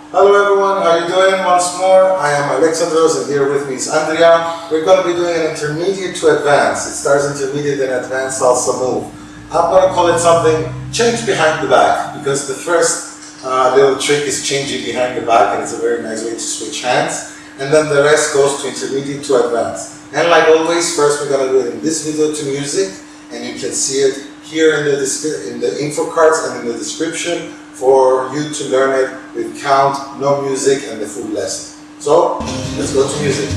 Hello everyone, how are you doing? Once more, I am Alexandros and here with me is Andrea. We're going to be doing an intermediate to advanced. It starts intermediate and advanced salsa move. I'm going to call it something change behind the back, because the first little trick is changing behind the back, and it's a very nice way to switch hands. And then the rest goes to intermediate to advanced. And like always, first we're going to do it in this video to music, and you can see it here in the info cards and in the description for you to learn it with count, no music, and the full lesson. So let's go to music.